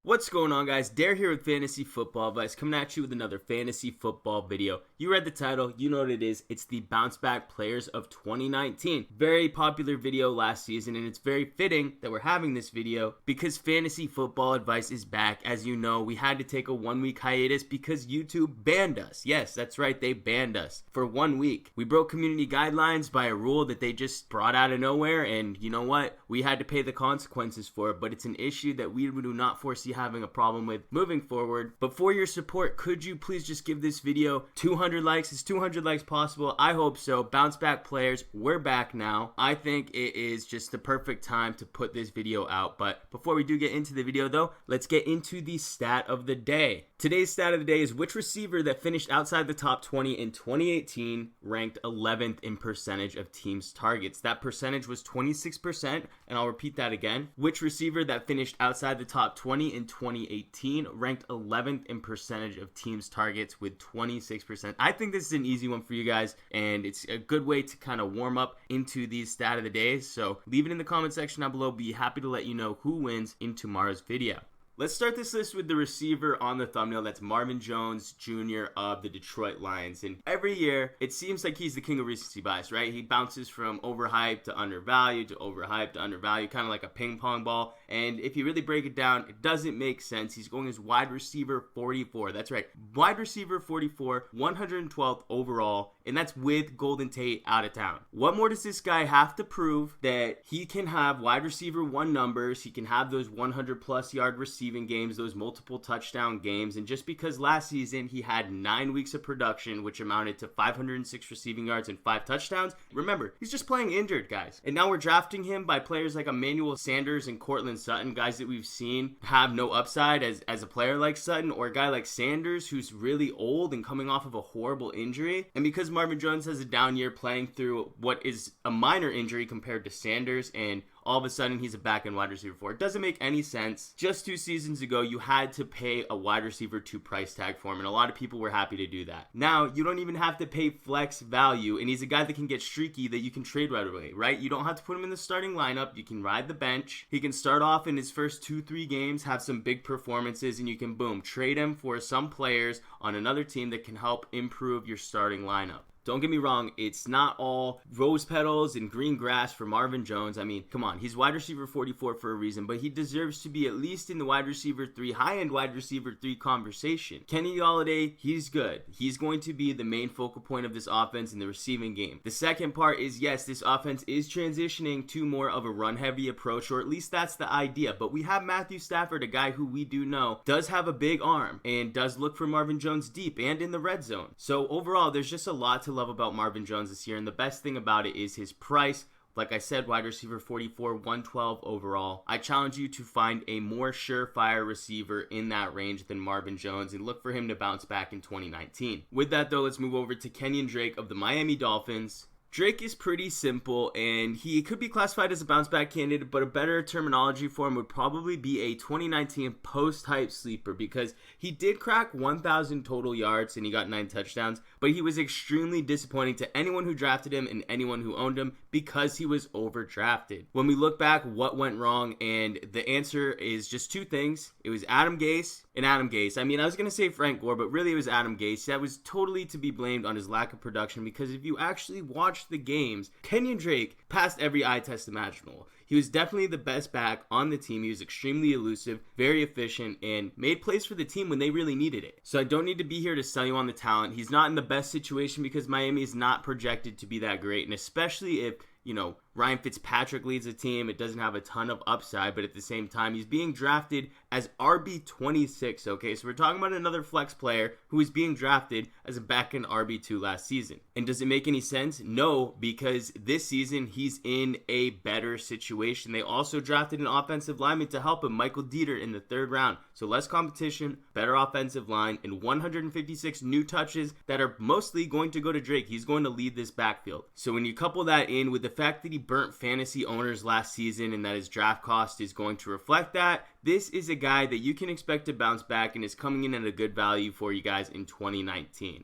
What's going on, guys? Dare here with Fantasy Football Advice, coming at you with another fantasy football video. You read the title, you know what it is. It's the Bounce Back Players of 2019. Very popular video last season, and it's very fitting that we're having this video because Fantasy Football Advice is back. As you know, we had to take a 1-week hiatus because YouTube banned us. Yes, that's right, they banned us for 1 week. We broke community guidelines by a rule that they just brought out of nowhere, and you know what? We had to pay the consequences for it, but it's an issue that we do not foresee having a problem with moving forward. But for your support, could you please just give this video 200 likes? Is 200 likes possible? I hope so. Bounce Back Players, we're back now. I think it is just the perfect time to put this video out. But before we do get into the video though, let's get into the stat of the day. Today's stat of the day is which receiver that finished outside the top 20 in 2018 ranked 11th in percentage of teams' targets. That percentage was 26%, and I'll repeat that again. Which receiver that finished outside the top 20 in 2018 ranked 11th in percentage of teams' targets with 26%. I think this is an easy one for you guys, and it's a good way to kind of warm up into these stat of the day. So leave it in the comment section down below. Be happy to let you know who wins in tomorrow's video. Let's start this list with the receiver on the thumbnail. That's Marvin Jones Jr. of the Detroit Lions. And every year, it seems like he's the king of recency bias, right? He bounces from overhyped to undervalued to overhyped to undervalued, kind of like a ping pong ball. And if you really break it down, it doesn't make sense. He's going as wide receiver 44. That's right. Wide receiver 44, 112th overall. And that's with Golden Tate out of town. What more does this guy have to prove that he can have wide receiver 1 numbers? He can have those 100 plus yard receiving games, those multiple touchdown games. And just because last season he had 9 weeks of production, which amounted to 506 receiving yards and 5 touchdowns, remember, he's just playing injured, guys. And now we're drafting him by players like Emmanuel Sanders and Cortland Sutton, guys that we've seen have no upside as a player like Sutton, or a guy like Sanders who's really old and coming off of a horrible injury. And because Marvin Jones has a down year playing through what is a minor injury compared to Sanders, and all of a sudden he's a back-end wide receiver 4. It doesn't make any sense. Just 2 seasons ago, you had to pay a wide receiver 2 price tag for him, and a lot of people were happy to do that. Now, you don't even have to pay flex value, and he's a guy that can get streaky that you can trade right away, right? You don't have to put him in the starting lineup. You can ride the bench. He can start off in his first 2-3 games, have some big performances, and you can, boom, trade him for some players on another team that can help improve your starting lineup. Don't get me wrong, it's not all rose petals and green grass for Marvin Jones. I mean, come on, he's wide receiver 44 for a reason, but he deserves to be at least in the wide receiver 3, high-end wide receiver 3 conversation. Kenny Golladay, he's good. He's going to be the main focal point of this offense in the receiving game. The second part is, yes, this offense is transitioning to more of a run-heavy approach, or at least that's the idea, but we have Matthew Stafford, a guy who we do know does have a big arm and does look for Marvin Jones deep and in the red zone. So overall, there's just a lot to love about Marvin Jones this year, and the best thing about it is his price. Like I said, wide receiver 44, 112 overall. I challenge you to find a more surefire receiver in that range than Marvin Jones and look for him to bounce back in 2019. With that though, let's move over to Kenyan Drake of the Miami Dolphins. Drake is pretty simple, and he could be classified as a bounce back candidate, but a better terminology for him would probably be a 2019 post-hype sleeper, because he did crack 1,000 total yards and he got 9 touchdowns, but he was extremely disappointing to anyone who drafted him and anyone who owned him because he was overdrafted. When we look back, what went wrong? And the answer is just 2 things. It was Adam Gase and Adam Gase. I mean, I was going to say Frank Gore, but really it was Adam Gase. That was totally to be blamed on his lack of production, because if you actually watch the games, Kenyan Drake passed every eye test imaginable. He was definitely the best back on the team. He was extremely elusive, very efficient, and made plays for the team when they really needed it. So I don't need to be here to sell you on the talent. He's not in the best situation because Miami is not projected to be that great, and especially if, you know, Ryan Fitzpatrick leads a team, it doesn't have a ton of upside, but at the same time, he's being drafted as RB26, okay? So we're talking about another flex player who is being drafted as a back-end RB2 last season. And does it make any sense? No, because this season, he's in a better situation. They also drafted an offensive lineman to help him, Michael Dieter, in the 3rd round. So less competition, better offensive line, and 156 new touches that are mostly going to go to Drake. He's going to lead this backfield. So when you couple that in with the fact that he burnt fantasy owners last season and that his draft cost is going to reflect that, this is a guy that you can expect to bounce back and is coming in at a good value for you guys in 2019.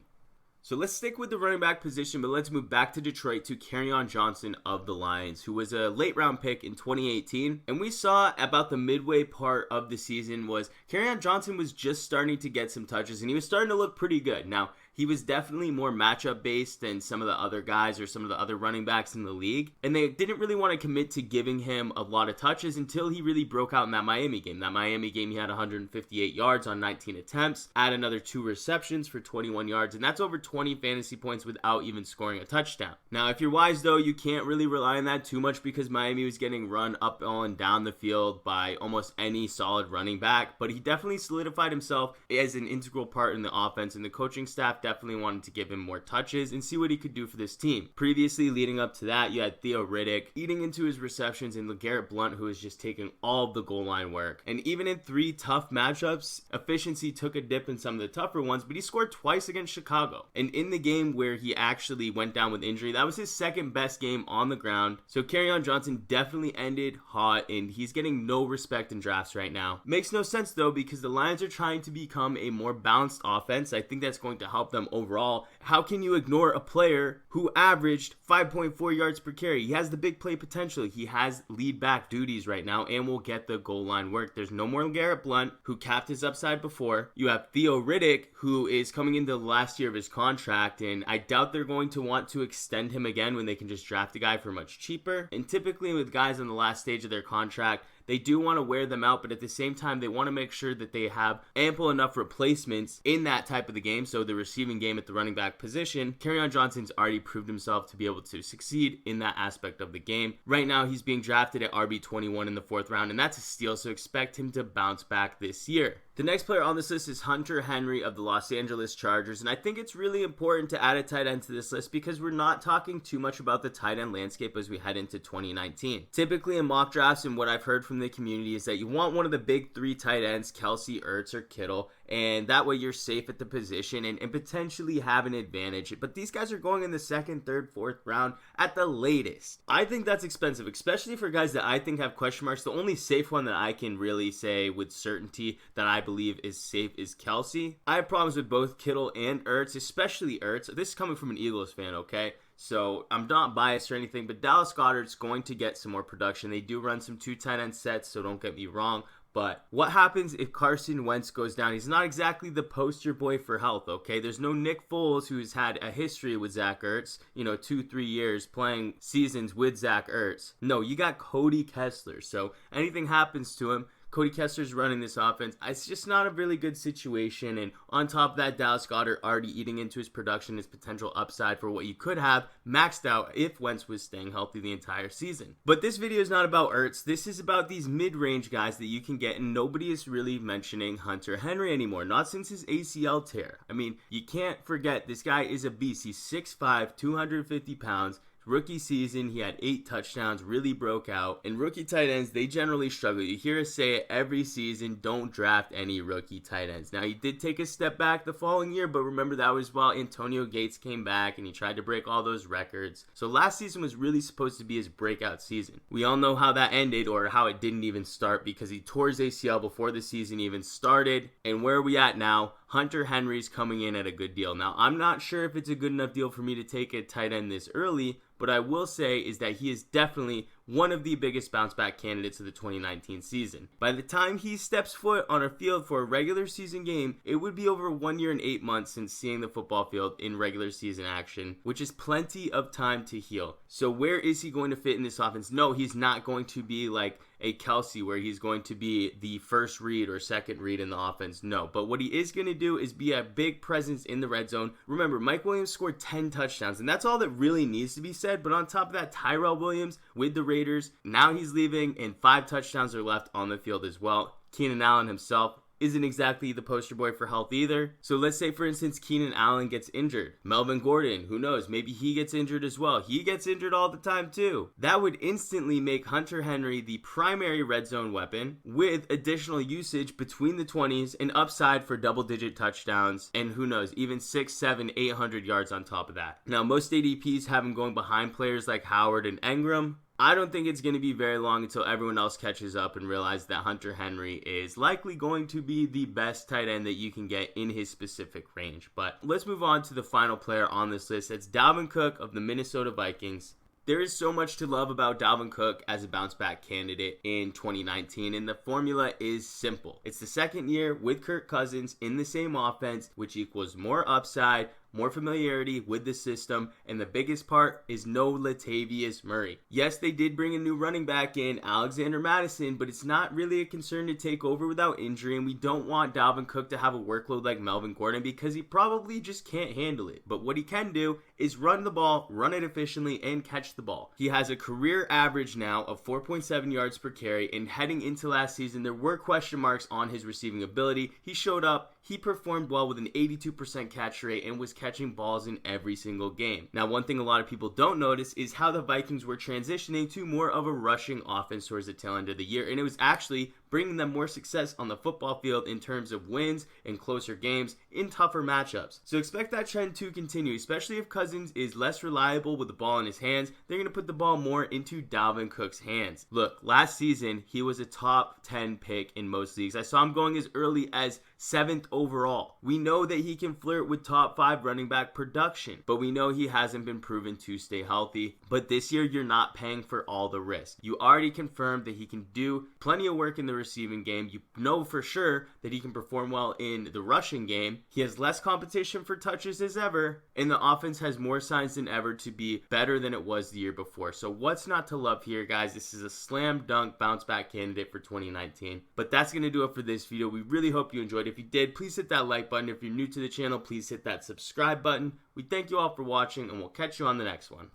So let's stick with the running back position, but let's move back to Detroit to Kenyan Johnson of the Lions, who was a late round pick in 2018. And we saw about the midway part of the season was Kenyan Johnson was just starting to get some touches and he was starting to look pretty good. Now, he was definitely more matchup based than some of the other guys or some of the other running backs in the league. And they didn't really want to commit to giving him a lot of touches until he really broke out in that Miami game. That Miami game, he had 158 yards on 19 attempts, add another 2 receptions for 21 yards, and that's over 20 fantasy points without even scoring a touchdown. Now, if you're wise though, you can't really rely on that too much because Miami was getting run up and down the field by almost any solid running back, but he definitely solidified himself as an integral part in the offense, and the coaching staff definitely wanted to give him more touches and see what he could do for this team. Previously, leading up to that, you had Theo Riddick eating into his receptions and LeGarrette Blount, who was just taking all of the goal line work. And even in 3 tough matchups, efficiency took a dip in some of the tougher ones, but he scored twice against Chicago. And in the game where he actually went down with injury, that was his second best game on the ground. So Kenyan Johnson definitely ended hot, and he's getting no respect in drafts right now. Makes no sense though, because the Lions are trying to become a more balanced offense. I think that's going to help them overall. How can you ignore a player who averaged 5.4 yards per carry? He has the big play potential. He has lead back duties right now and will get the goal line work. There's no more Garrett Blount, who capped his upside before. You have Theo Riddick, who is coming into the last year of his contract, and I doubt they're going to want to extend him again when they can just draft a guy for much cheaper. And typically with guys on the last stage of their contract, they do want to wear them out, but at the same time, they want to make sure that they have ample enough replacements in that type of the game. So the receiving game at the running back position, Kenyan Johnson's already proved himself to be able to succeed in that aspect of the game. Right now, he's being drafted at RB21 in the 4th round, and that's a steal, so expect him to bounce back this year. The next player on this list is Hunter Henry of the Los Angeles Chargers, and I think it's really important to add a tight end to this list because we're not talking too much about the tight end landscape as we head into 2019. Typically in mock drafts and what I've heard from the community is that you want one of the big 3 tight ends, Kelsey, Ertz, or Kittle, and that way you're safe at the position and potentially have an advantage. But these guys are going in the 2nd, 3rd, 4th round at the latest. I think that's expensive, especially for guys that I think have question marks. The only safe one that I can really say with certainty that I believe is safe is Kelsey. I have problems with both Kittle and Ertz, especially Ertz. This is coming from an Eagles fan, okay? So I'm not biased or anything, but Dallas Goedert's going to get some more production. They do run some 2 tight end sets, so don't get me wrong. But what happens if Carson Wentz goes down? He's not exactly the poster boy for health, okay? There's no Nick Foles, who's had a history with Zach Ertz, 2-3 years playing seasons with Zach Ertz. No, you got Cody Kessler. So anything happens to him, Cody Kessler's running this offense. It's just not a really good situation. And on top of that, Dallas Goedert already eating into his production, his potential upside for what you could have maxed out if Wentz was staying healthy the entire season. But this video is not about Ertz. This is about these mid-range guys that you can get, and nobody is really mentioning Hunter Henry anymore. Not since his ACL tear. I mean, you can't forget this guy is a beast. He's 6'5", 250 pounds. Rookie season, he had 8 touchdowns, really broke out. And rookie tight ends, they generally struggle. You hear us say it every season, don't draft any rookie tight ends. Now, he did take a step back the following year, but remember that was while Antonio Gates came back and he tried to break all those records. So last season was really supposed to be his breakout season. We all know how that ended, or how it didn't even start, because he tore his ACL before the season even started. And where are we at now? Hunter Henry's coming in at a good deal. Now, I'm not sure if it's a good enough deal for me to take a tight end this early, but I will say is that he is definitely one of the biggest bounce back candidates of the 2019 season. By the time he steps foot on a field for a regular season game, it would be over 1 year and 8 months since seeing the football field in regular season action, which is plenty of time to heal. So where is he going to fit in this offense? No, he's not going to be like a Kelsey where he's going to be the first read or second read in the offense. No, but what he is going to do is be a big presence in the red zone. Remember, Mike Williams scored 10 touchdowns, and that's all that really needs to be said. But on top of that, Tyrell Williams with the Raiders, now he's leaving, and 5 touchdowns are left on the field as well. Keenan Allen himself isn't exactly the poster boy for health either. So let's say, for instance, Keenan Allen gets injured. Melvin Gordon, who knows, maybe he gets injured as well. He gets injured all the time too. That would instantly make Hunter Henry the primary red zone weapon, with additional usage between the 20s and upside for double-digit touchdowns, and who knows, even 6, 7, 800 yards on top of that. Now, most ADPs have him going behind players like Howard and Engram, I don't think it's going to be very long until everyone else catches up and realizes that Hunter Henry is likely going to be the best tight end that you can get in his specific range. But let's move on to the final player on this list. That's Dalvin Cook of the Minnesota Vikings. There is so much to love about Dalvin Cook as a bounce back candidate in 2019, and the formula is simple. It's the second year with Kirk Cousins in the same offense, which equals more upside, more familiarity with the system, and the biggest part is no Latavius Murray. Yes, they did bring a new running back in, Alexander Mattison, but it's not really a concern to take over without injury, and we don't want Dalvin Cook to have a workload like Melvin Gordon because he probably just can't handle it. But what he can do is run the ball, run it efficiently, and catch the ball. He has a career average now of 4.7 yards per carry, and heading into last season, there were question marks on his receiving ability. He showed up, he performed well with an 82% catch rate, and was catching balls in every single game. Now, one thing a lot of people don't notice is how the Vikings were transitioning to more of a rushing offense towards the tail end of the year, and it was actually bringing them more success on the football field in terms of wins and closer games in tougher matchups. So expect that trend to continue, especially if Cousins is less reliable with the ball in his hands. They're going to put the ball more into Dalvin Cook's hands. Look, last season, he was a top 10 pick in most leagues. I saw him going as early as 7th overall. We know that he can flirt with top 5 running back production, but we know he hasn't been proven to stay healthy. But this year, you're not paying for all the risk. You already confirmed that he can do plenty of work in the receiving game. You know for sure that he can perform well in the rushing game. He has less competition for touches as ever, and the offense has more signs than ever to be better than it was the year before. So what's not to love here, guys? This is a slam dunk bounce back candidate for 2019. But that's going to do it for this video. We really hope you enjoyed. If you did, please hit that like button. If you're new to the channel, please hit that subscribe button. We thank you all for watching, and we'll catch you on the next one.